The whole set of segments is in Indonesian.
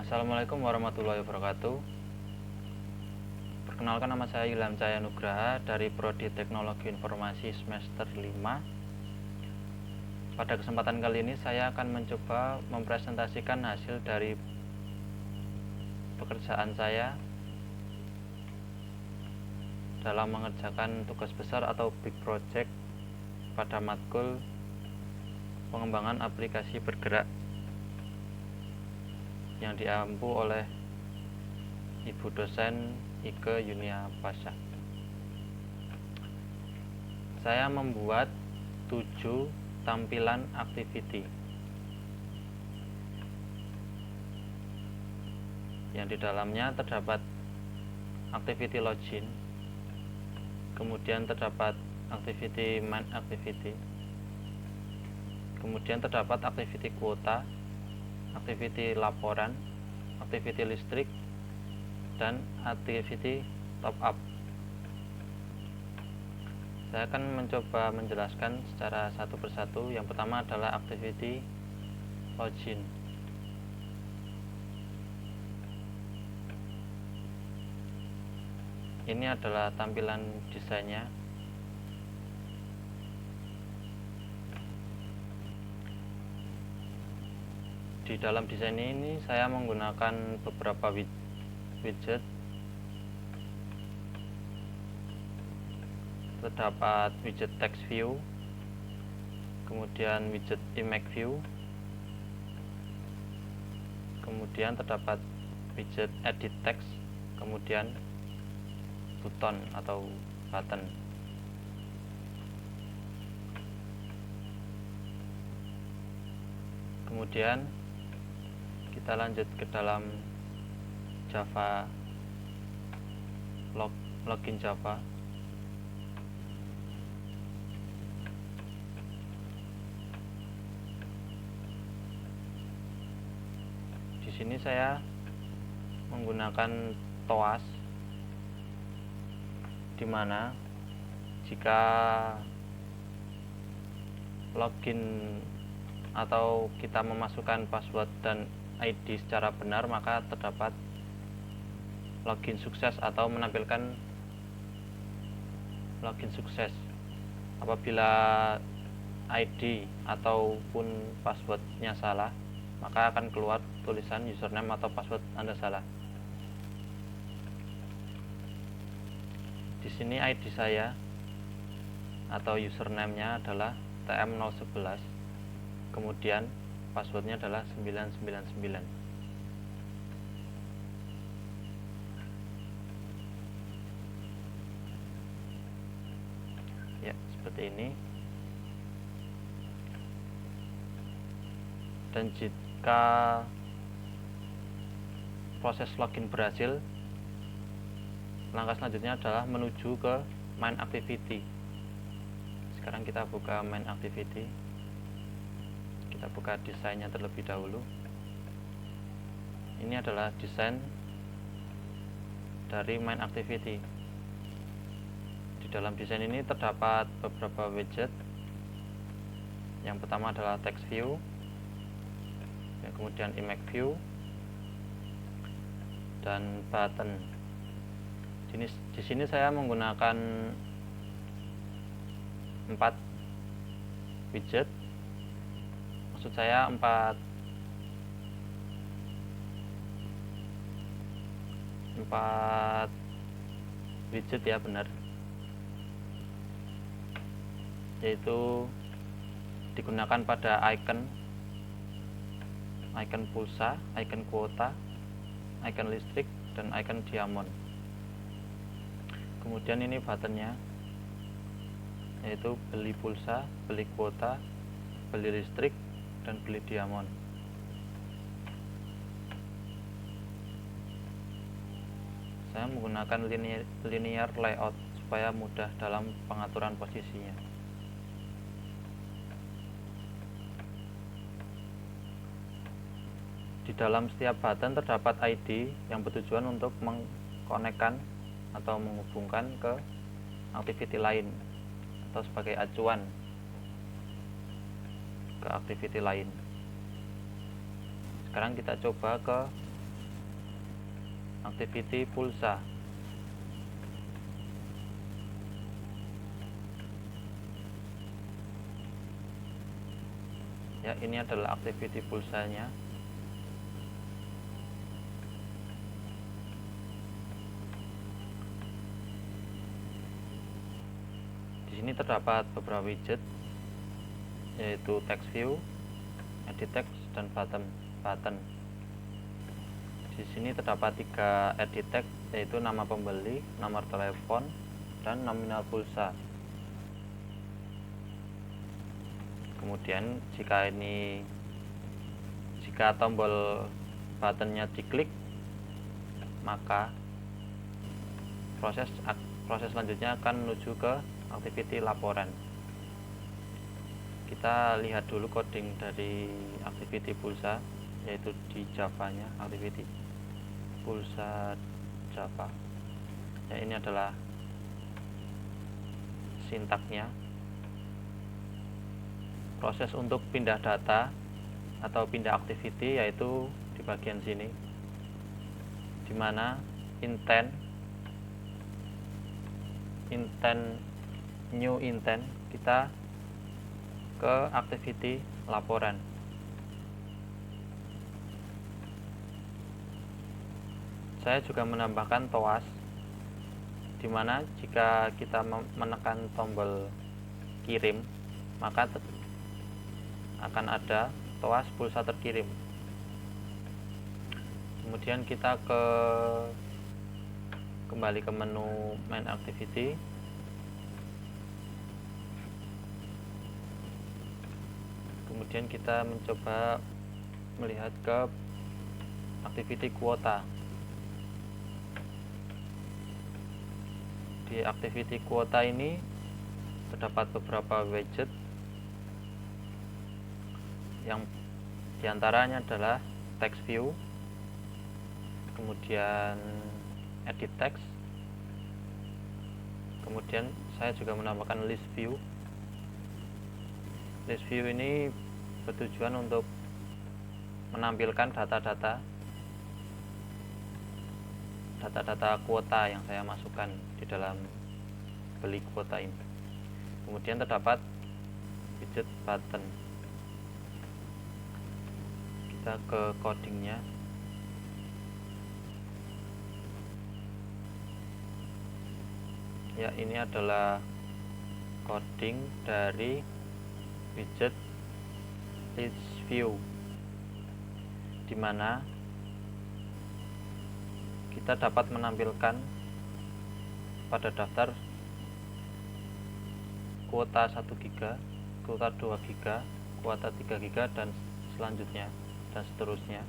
Assalamualaikum warahmatullahi wabarakatuh. Perkenalkan, nama saya Ilham Cahaya Nugraha dari Prodi Teknologi Informasi semester 5. Pada kesempatan kali ini saya akan mencoba mempresentasikan hasil dari pekerjaan saya dalam mengerjakan tugas besar atau big project pada matkul pengembangan aplikasi bergerak yang diampu oleh Ibu dosen Ike Yunia Pasha. Saya membuat 7 tampilan activity yang di dalamnya terdapat activity login, kemudian terdapat activity main activity, kemudian terdapat activity kuota, activity laporan, activity listrik, dan activity top up. Saya akan mencoba menjelaskan secara satu persatu. Yang pertama adalah activity login. Ini adalah tampilan desainnya. Di dalam desain ini saya menggunakan beberapa widget. Terdapat widget text view, kemudian widget image view, kemudian terdapat widget edit text, kemudian button atau button. Kemudian kita lanjut ke dalam Java, login Java. Di sini saya menggunakan TOAS, di mana jika login atau kita memasukkan password dan ID secara benar, maka terdapat login sukses atau menampilkan login sukses. Apabila ID ataupun passwordnya salah, maka akan keluar tulisan username atau password Anda salah. Di sini ID saya atau username-nya adalah TM011, kemudian passwordnya adalah 999. Ya, seperti ini. Dan jika proses login berhasil, langkah selanjutnya adalah menuju ke main activity. Sekarang kita buka main activity. Kita buka desainnya terlebih dahulu. Ini adalah desain dari main activity. Di dalam desain ini terdapat beberapa widget. Yang pertama adalah text view, kemudian image view, dan button. Di sini saya menggunakan 4 widget. Maksud saya 4 widget, ya benar, yaitu digunakan pada icon pulsa, icon kuota, icon listrik, dan icon diamond. Kemudian ini buttonnya, yaitu beli pulsa, beli kuota, beli listrik, dan beli diamond. Saya menggunakan linear layout supaya mudah dalam pengaturan posisinya. Di dalam setiap button terdapat ID yang bertujuan untuk mengkonekkan atau menghubungkan ke activity lain atau sebagai acuan ke activity lain. Sekarang kita coba ke activity pulsa. Ya, ini adalah activity pulsanya. Di sini terdapat beberapa widget, yaitu text view, edit text, dan button. Di sini terdapat 3 edit text, yaitu nama pembeli, nomor telepon, dan nominal pulsa. Kemudian jika tombol buttonnya diklik, maka proses selanjutnya akan menuju ke activity laporan. Kita lihat dulu coding dari activity pulsa, yaitu di Java-nya, activity pulsa Java. Ya, ini adalah sintaknya. Proses untuk pindah data atau pindah activity yaitu di bagian sini, dimana new intent kita ke activity laporan. Saya juga menambahkan toas, dimana jika kita menekan tombol kirim, maka akan ada toas pulsa terkirim. Kemudian kita kembali ke menu main activity. Kemudian kita mencoba melihat ke activity kuota. Di activity kuota ini terdapat beberapa widget, yang diantaranya adalah text view, kemudian edit text, kemudian saya juga menambahkan list view. List view ini bertujuan untuk menampilkan data-data kuota yang saya masukkan di dalam beli kuota ini. Kemudian terdapat widget button. Kita ke codingnya. Ya, ini adalah coding dari widget list view, dimana kita dapat menampilkan pada daftar kuota 1 GB, kuota 2 GB, kuota 3 GB, dan selanjutnya dan seterusnya.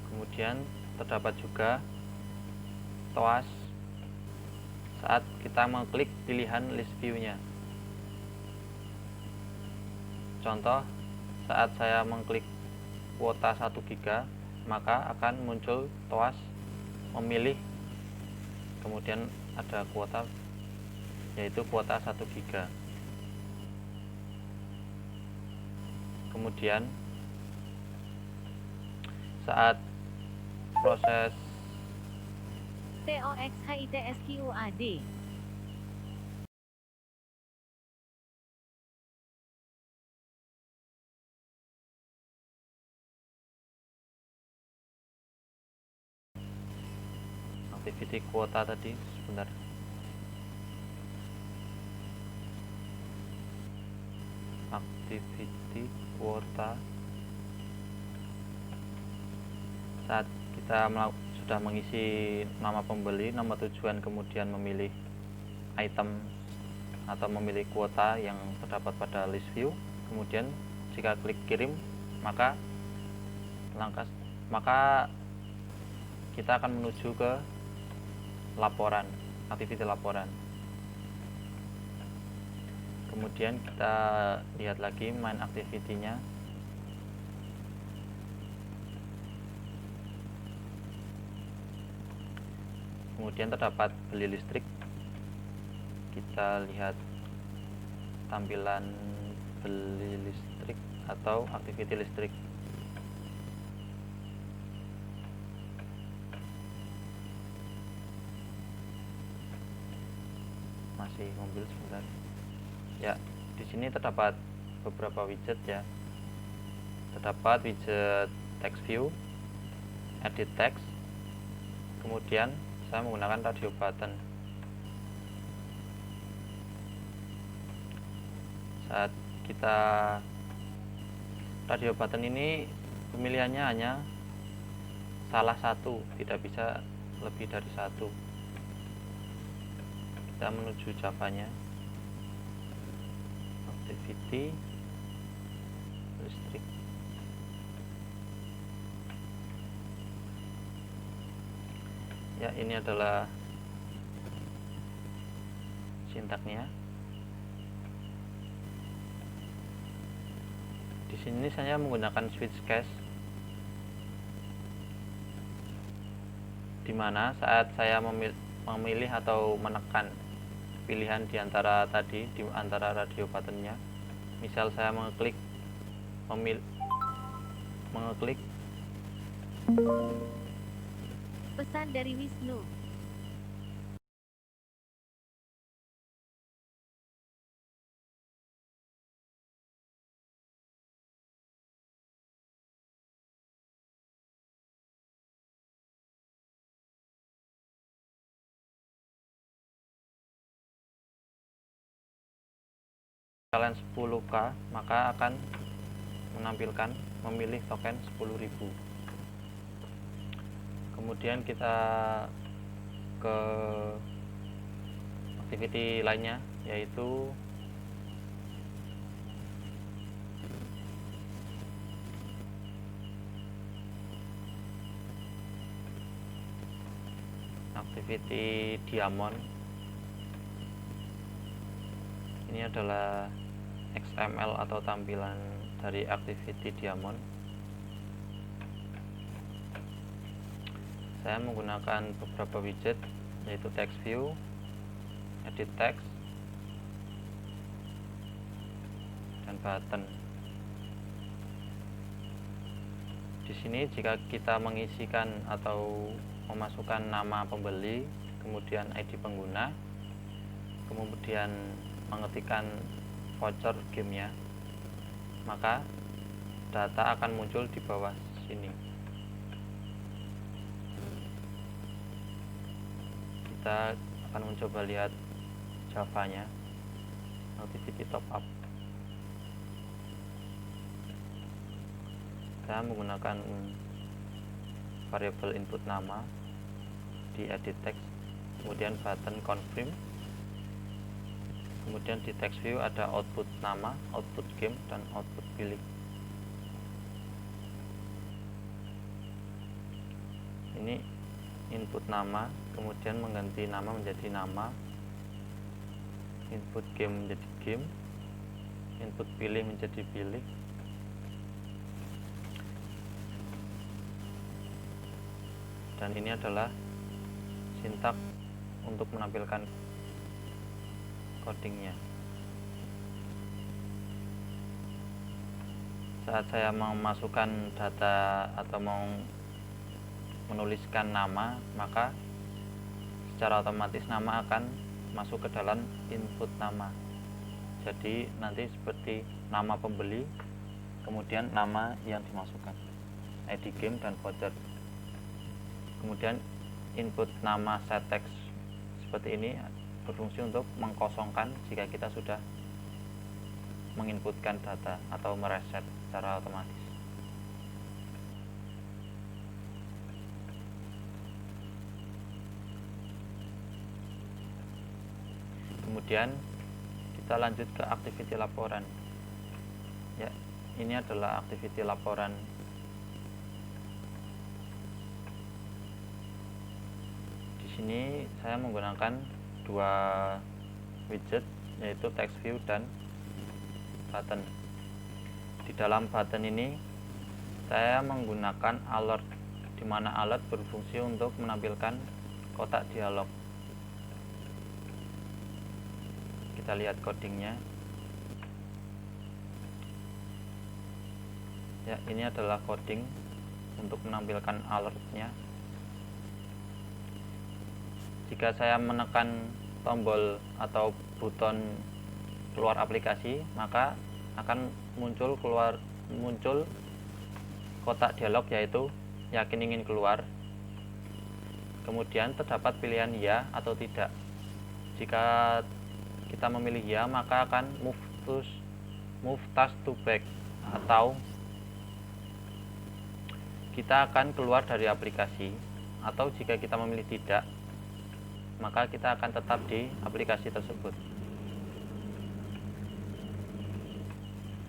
Kemudian terdapat juga toas saat kita mengklik pilihan list view-nya. Contoh, saat saya mengklik kuota 1 GB, maka akan muncul toas memilih, kemudian ada kuota, yaitu kuota 1 GB. Kemudian saat proses TOXHITSQUAD activity kuota tadi, sebentar. Activity kuota, saat kita sudah mengisi nama pembeli, nama tujuan, kemudian memilih item atau memilih kuota yang terdapat pada list view, kemudian jika klik kirim, maka kita akan menuju ke laporan, activity laporan. Kemudian kita lihat lagi main activity-nya. Kemudian terdapat beli listrik. Kita lihat tampilan beli listrik atau activity listrik. Masih mobil sebentar. Ya, di sini terdapat beberapa widget ya. Terdapat widget text view, edit text, kemudian saya menggunakan radio button. Saat kita radio button ini pemilihannya hanya salah satu, tidak bisa lebih dari satu. Kita menuju Java-nya, activity listrik. Ya, ini adalah sintaknya. Di sini saya menggunakan switch case, di mana saat saya memilih atau menekan pilihan di antara tadi, di antara radio buttonnya, misal saya mengeklik Pesan dari Wisnu. kalian 10k, maka akan menampilkan memilih token 10.000. Kemudian kita ke activity lainnya, yaitu activity diamond. Ini adalah XML atau tampilan dari activity diamond. Saya menggunakan beberapa widget, yaitu text view, edit text, dan button. Di sini jika kita mengisikan atau memasukkan nama pembeli, kemudian ID pengguna, kemudian mengetikkan voucher gamenya, maka data akan muncul di bawah sini. Kita akan mencoba lihat Java-nya, activity top up. Saya menggunakan variabel input nama di edit text, kemudian button confirm, kemudian di text view ada output nama, output game, dan output pilih. Ini input nama, kemudian mengganti nama menjadi nama, input game menjadi game, input pilih menjadi pilih. Dan ini adalah sintak untuk menampilkan codingnya. Saat saya memasukkan data atau mau menuliskan nama, maka secara otomatis nama akan masuk ke dalam input nama. Jadi nanti seperti nama pembeli, kemudian nama yang dimasukkan, ID game dan voucher. Kemudian input nama set text seperti ini berfungsi untuk mengkosongkan jika kita sudah menginputkan data atau mereset secara otomatis. Kemudian kita lanjut ke activity laporan. Ya, ini adalah activity laporan. Di sini saya menggunakan dua widget, yaitu text view dan button. Di dalam button ini saya menggunakan alert, di mana alert berfungsi untuk menampilkan kotak dialog. Kita lihat codingnya. Ya, ini adalah coding untuk menampilkan alertnya. Jika saya menekan tombol atau buton keluar aplikasi, maka akan muncul kotak dialog yaitu yakin ingin keluar. Kemudian terdapat pilihan ya atau tidak. Jika kita memilih ya, maka akan move task to back, atau kita akan keluar dari aplikasi. Atau jika kita memilih tidak, maka kita akan tetap di aplikasi tersebut.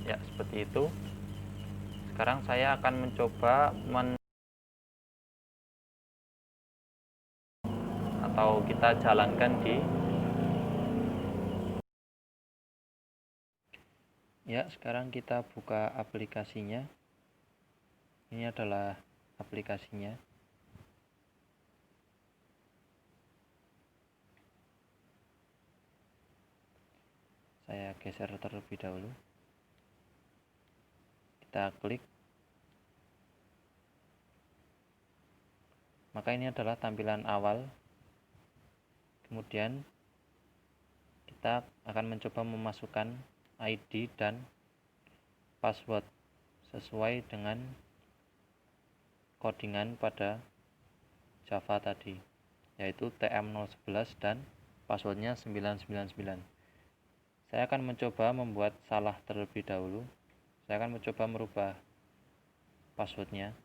Ya, seperti itu. Sekarang saya akan mencoba atau kita jalankan di. Ya, sekarang kita buka aplikasinya. Ini adalah aplikasinya. Saya geser terlebih dahulu. Kita klik. Maka ini adalah tampilan awal. Kemudian kita akan mencoba memasukkan ID dan password sesuai dengan codingan pada Java tadi, yaitu TM011 dan passwordnya 999. Saya akan mencoba membuat salah terlebih dahulu. Saya akan mencoba merubah passwordnya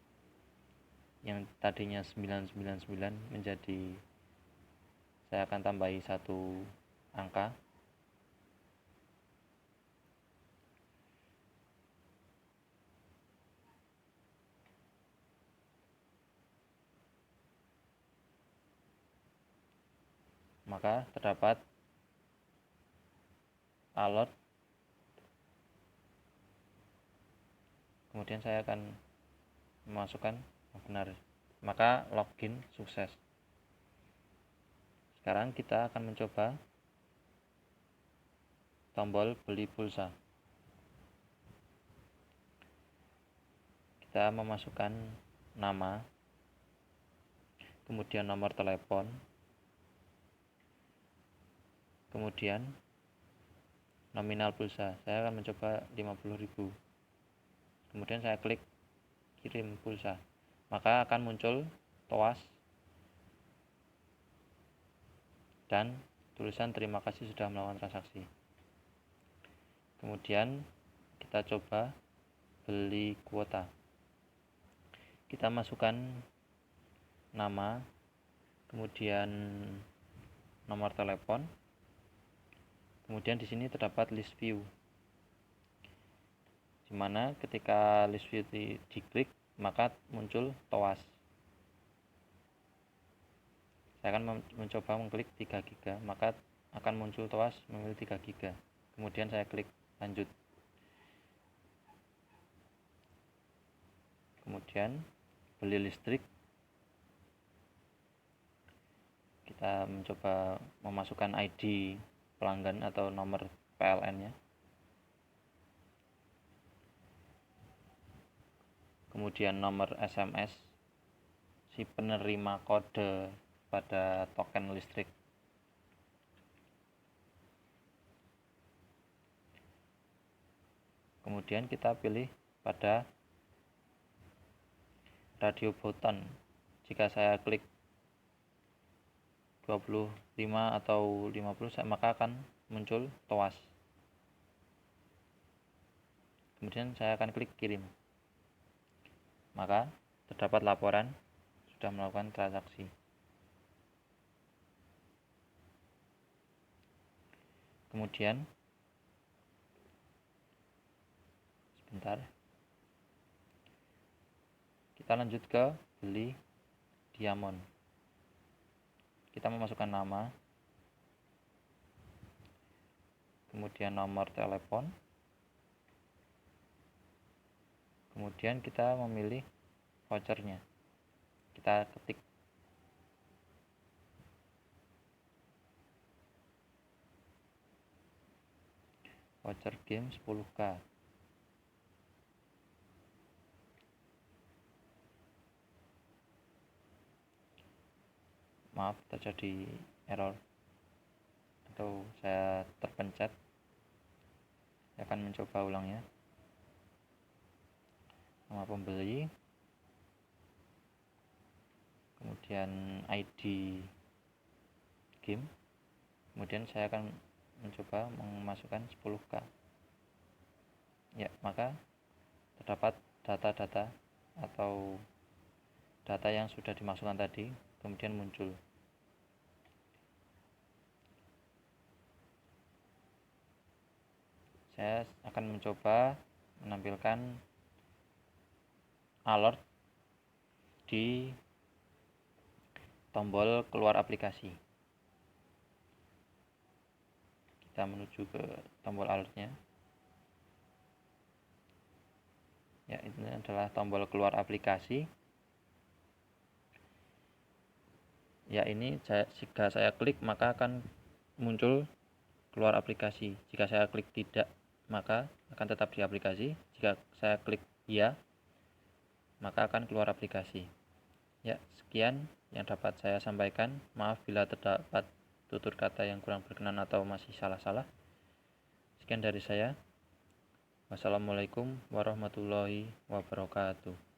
yang tadinya 999 menjadi, saya akan tambahi satu angka. Maka terdapat alert. Kemudian saya akan memasukkan benar, maka login sukses. Sekarang kita akan mencoba tombol beli pulsa. Kita memasukkan nama, kemudian nomor telepon, kemudian nominal pulsa. Saya akan mencoba 50.000. Kemudian saya klik kirim pulsa. Maka akan muncul toas dan tulisan terima kasih sudah melakukan transaksi. Kemudian kita coba beli kuota. Kita masukkan nama, kemudian nomor telepon. Kemudian di sini terdapat list view, di mana ketika list view diklik maka muncul toas. Saya akan mencoba mengklik 3 GB, maka akan muncul toas memilih 3 GB. Kemudian saya klik lanjut. Kemudian beli listrik. Kita mencoba memasukkan ID pelanggan atau nomor PLN-nya. Kemudian nomor SMS si penerima kode pada token listrik. Kemudian kita pilih pada radio button. Jika saya klik 25 atau 50, maka akan muncul toas. Kemudian saya akan klik kirim. Maka terdapat laporan sudah melakukan transaksi. Kemudian sebentar, kita lanjut ke beli diamond. Kita memasukkan nama, kemudian nomor telepon, kemudian kita memilih vouchernya. Kita ketik voucher game 10k. maaf terjadi error atau saya terpencet. Saya akan mencoba ulangnya. Nama pembeli, kemudian ID game, kemudian saya akan mencoba memasukkan 10k. Ya, maka terdapat data-data atau data yang sudah dimasukkan tadi kemudian muncul. Saya akan mencoba menampilkan alert di tombol keluar aplikasi. Kita menuju ke tombol alertnya. Ya, ini adalah tombol keluar aplikasi. Ya, ini jika saya klik maka akan muncul keluar aplikasi. Jika saya klik tidak, maka akan tetap di aplikasi. Jika saya klik ya, maka akan keluar aplikasi. Ya, sekian yang dapat saya sampaikan. Maaf bila terdapat tutur kata yang kurang berkenan atau masih salah-salah. Sekian dari saya. Wassalamualaikum warahmatullahi wabarakatuh.